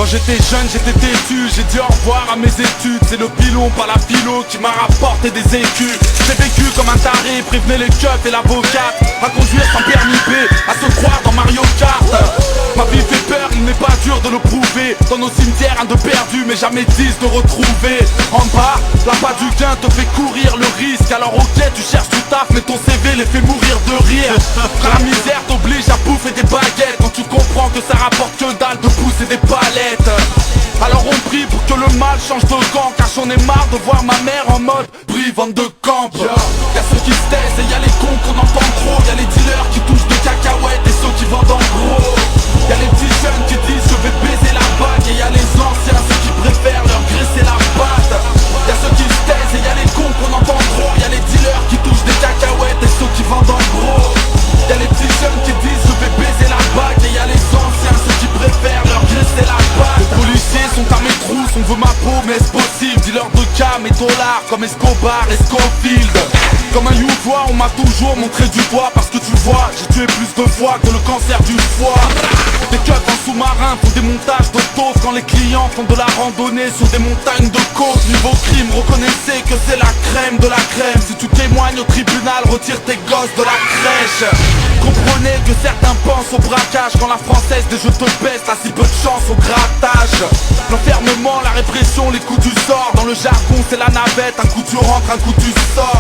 Quand j'étais jeune j'étais têtu, j'ai dit au revoir à mes études. C'est le pilon par la philo qui m'a rapporté des écus. J'ai vécu comme un taré, prévenez les keufs et l'avocate. À conduire sans permis B, à se croire dans Mario Kart. Ma vie fait peur, il n'est pas dur de le prouver. Dans nos cimetières un de perdu mais jamais 10 de retrouver. En bas, la pas du gain te fait courir le risque. Alors ok tu cherches du taf mais ton CV les fait mourir de rire. La misère t'oblige à bouffer des baguettes quand tu comprends que ça rapporte que dalle de pousser des palettes. Alors on prie pour que le mal change de camp, car j'en ai marre de voir ma mère en mode brivante de camp. Y'a ceux qui se taisent et y'a les cons qu'on entend trop. Y'a les dealers qui touchent des cacahuètes et ceux qui vendent en gros. Y'a les petits jeunes qui disent je vais baiser la bague. Et y'a les anciens, ceux qui préfèrent leur graisser la patte. Y'a ceux qui se taisent et y'a les cons qu'on entend trop. Y'a les dealers qui touchent des cacahuètes et ceux qui vendent en gros. Y'a les petits jeunes qui disent je vais baiser la bague. Et y'a les anciens, ceux qui préfèrent leur graisser la patte. Les policiers sont à mes trousses, on veut ma peau mais est-ce possible? Dealer de cam et dollars comme Escobar et Scofield. Comme un youvois on m'a toujours montré du doigt. Parce que tu vois, j'ai tué plus de fois que le cancer du foie. Des keufs en sous-marin font des montages de taufe quand les clients font de la randonnée sur des montagnes de côte. Niveau crime, reconnaissez que c'est la crème de la crème. Si tu témoignes au tribunal, retire tes gosses de la crèche. Comprenez que certains pensent au braquage quand la française des jeux te baisse, t'as si peu de chance au grattage. L'enfermement, la répression, les coups du sort. Dans le jargon c'est la navette, un coup tu rentres, un coup tu sors.